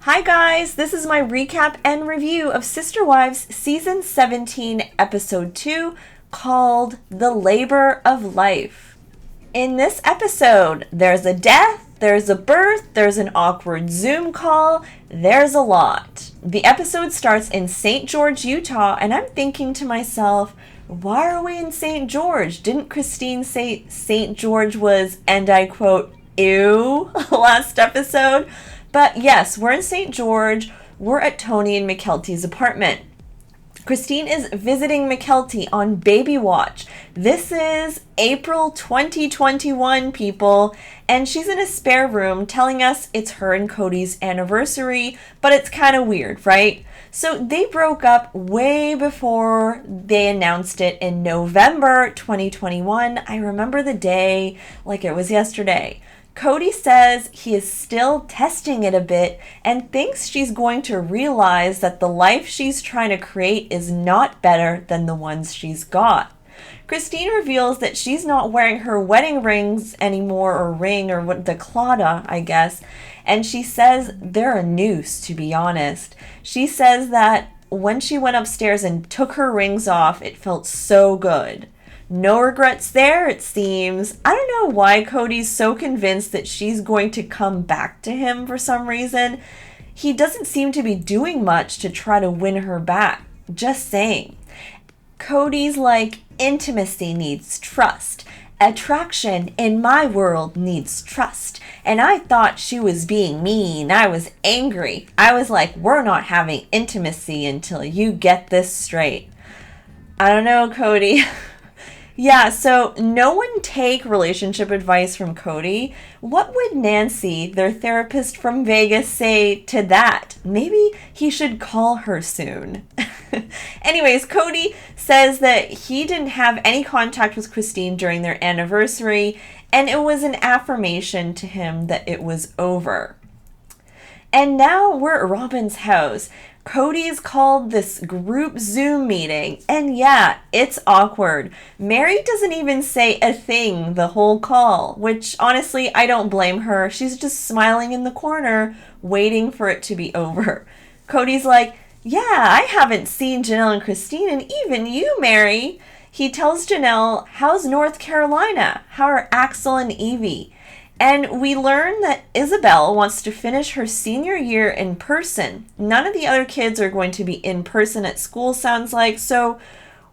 Hi guys, this is my recap and review of Sister Wives Season 17, Episode 2, called The Labor of Life. In this episode, there's a death, there's a birth, there's an awkward Zoom call, there's a lot. The episode starts in St. George, Utah, and I'm thinking to myself, why are we in St. George? Didn't Christine say St. George was, and I quote, ew, last episode? But yes, we're in St. George. We're at Tony and McKelty's apartment. Christine is visiting McKelty on baby watch. This is April 2021, people, and she's in a spare room telling us it's her and Cody's anniversary, but it's kind of weird, right? So they broke up way before they announced it in November 2021. I remember the day like it was yesterday. Cody says he is still testing it a bit and thinks she's going to realize that the life she's trying to create is not better than the ones she's got. Christine reveals that she's not wearing her wedding rings anymore, or ring, or what, the clada, I guess, and she says they're a noose, to be honest. She says that when she went upstairs and took her rings off, it felt so good. No regrets there, it seems. I don't know why Cody's so convinced that she's going to come back to him for some reason. He doesn't seem to be doing much to try to win her back. Just saying. Cody's like, intimacy needs trust. Attraction in my world needs trust. And I thought she was being mean. I was angry. I was like, we're not having intimacy until you get this straight. I don't know, Cody. Yeah, so no one take relationship advice from Cody. What would Nancy, their therapist from Vegas, say to that? Maybe he should call her soon. Anyways, Cody says that he didn't have any contact with Christine during their anniversary, and it was an affirmation to him that it was over. And now we're at Robin's house. Cody's called this group Zoom meeting, and yeah, it's awkward. Mary doesn't even say a thing the whole call, which honestly, I don't blame her. She's just smiling in the corner, waiting for it to be over. Cody's like, yeah, I haven't seen Janelle and Christine, and even you, Mary. He tells Janelle, how's North Carolina? How are Axel and Evie? And we learn that Isabel wants to finish her senior year in person. None of the other kids are going to be in person at school, sounds like. So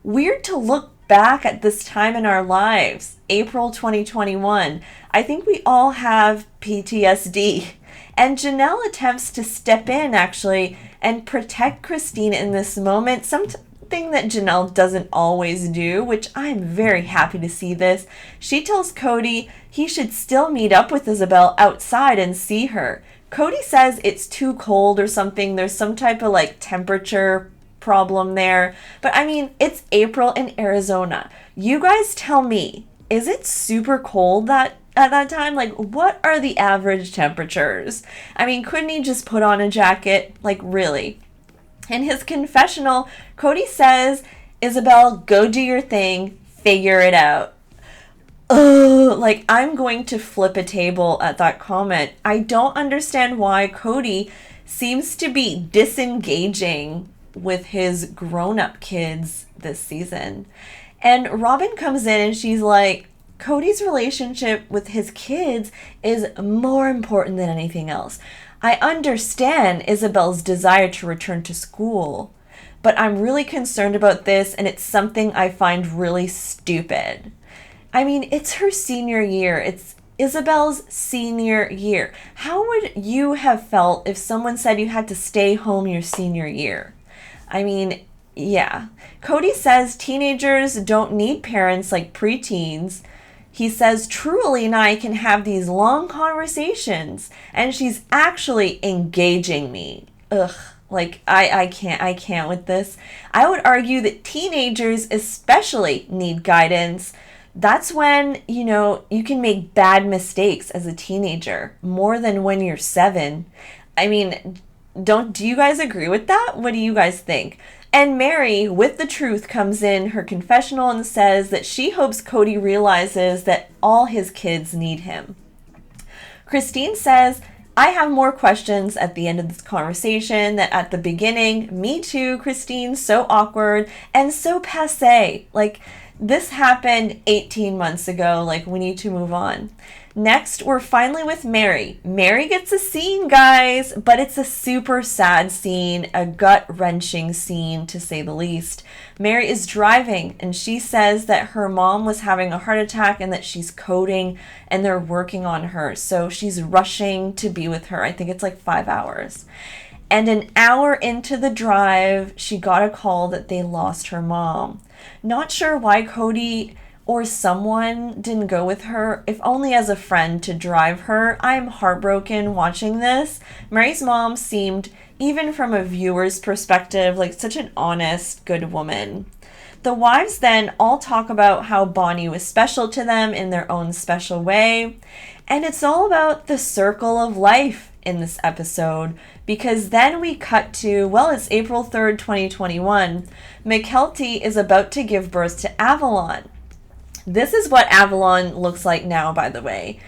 weird to look back at this time in our lives, April 2021. I think we all have PTSD. And Janelle attempts to step in, actually, and protect Christine in this moment. Something that Janelle doesn't always do, which I'm very happy to see this. She tells Cody he should still meet up with Isabel outside and see her. Cody says it's too cold or something. There's some type of like temperature problem there. But I mean, it's April in Arizona. You guys tell me, is it super cold at that time? Like, what are the average temperatures? I mean, couldn't he just put on a jacket? Like, really? In his confessional, Cody says, Isabel, go do your thing, figure it out. Ugh, like, I'm going to flip a table at that comment. I don't understand why Cody seems to be disengaging with his grown-up kids this season. And Robin comes in and she's like, Cody's relationship with his kids is more important than anything else. I understand Isabel's desire to return to school, but I'm really concerned about this, and it's something I find really stupid. I mean, it's her senior year. It's Isabel's senior year. How would you have felt if someone said you had to stay home your senior year? I mean, yeah. Cody says teenagers don't need parents like preteens. He says Truly and I can have these long conversations, and she's actually engaging me. Ugh, like I can't with this. I would argue that teenagers especially need guidance. That's when, you can make bad mistakes as a teenager, more than when you're 7. I mean, do you guys agree with that? What do you guys think? And Mary, with the truth, comes in her confessional and says that she hopes Cody realizes that all his kids need him. Christine says, I have more questions at the end of this conversation than at the beginning. Me too, Christine, so awkward and so passé. Like, this happened 18 months ago. Like, we need to move on. Next, we're finally with Mary. Mary gets a scene, guys, but it's a super sad scene, a gut-wrenching scene, to say the least. Mary is driving, and she says that her mom was having a heart attack and that she's coding, and they're working on her. So she's rushing to be with her. I think it's like 5 hours. And an hour into the drive, she got a call that they lost her mom. Not sure why Cody or someone didn't go with her, if only as a friend to drive her. I'm heartbroken watching this. Mary's mom seemed, even from a viewer's perspective, like such an honest, good woman. The wives then all talk about how Bonnie was special to them in their own special way. And it's all about the circle of life in this episode, because then we cut to, well, it's April 3rd, 2021. Mykelti is about to give birth to Avalon. This is what Avalon looks like now, by the way.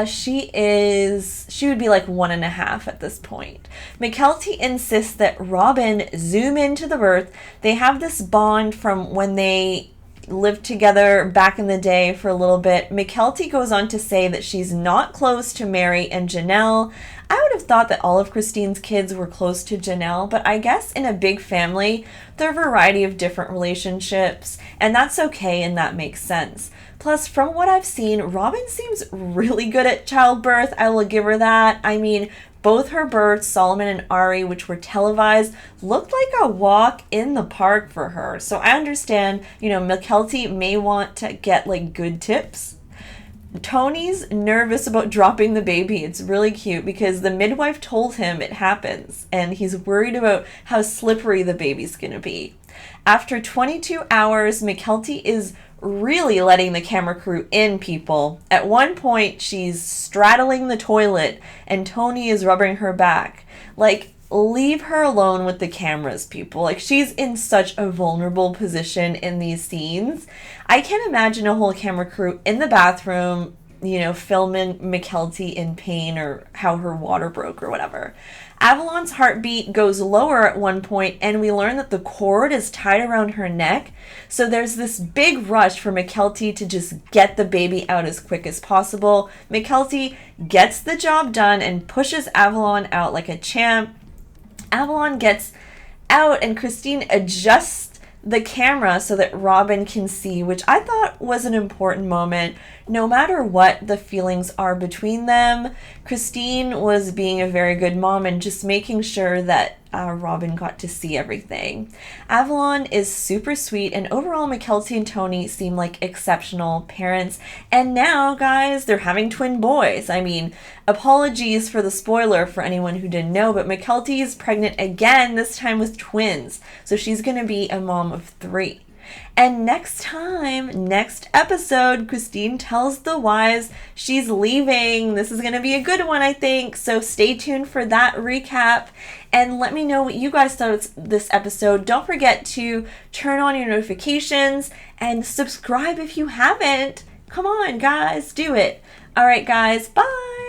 She would be like 1.5 at this point. Mykelti insists that Robin zoom into the birth. They have this bond from when they lived together back in the day for a little bit. Mykelti goes on to say that she's not close to Mary and Janelle. I would have thought that all of Christine's kids were close to Janelle, but I guess in a big family, there are a variety of different relationships, and that's okay and that makes sense. Plus, from what I've seen, Robin seems really good at childbirth. I will give her that. I mean, both her births, Solomon and Ari, which were televised, looked like a walk in the park for her. So I understand, Mykelti may want to get like good tips. Tony's nervous about dropping the baby. It's really cute because the midwife told him it happens, and he's worried about how slippery the baby's gonna be. After 22 hours, Mykelti is really letting the camera crew in, people. At one point, she's straddling the toilet, and Tony is rubbing her back. Like, leave her alone with the cameras, people. Like, she's in such a vulnerable position in these scenes. I can't imagine a whole camera crew in the bathroom, filming Mykelti in pain or how her water broke or whatever. Avalon's heartbeat goes lower at one point, and we learn that the cord is tied around her neck. So there's this big rush for Mykelti to just get the baby out as quick as possible. Mykelti gets the job done and pushes Avalon out like a champ. Avalon gets out, and Christine adjusts the camera so that Robin can see, which I thought was an important moment. No matter what the feelings are between them, Christine was being a very good mom and just making sure that Robin got to see everything. Avalon is super sweet, and overall Mykelti and Tony seem like exceptional parents. And now, guys, they're having twin boys. I mean, apologies for the spoiler for anyone who didn't know, but Mykelti is pregnant again, this time with twins. So she's going to be a mom of 3. And next episode, Christine tells the wives she's leaving. This is going to be a good one, I think. So stay tuned for that recap. And let me know what you guys thought of this episode. Don't forget to turn on your notifications and subscribe if you haven't. Come on, guys, do it. All right, guys, bye.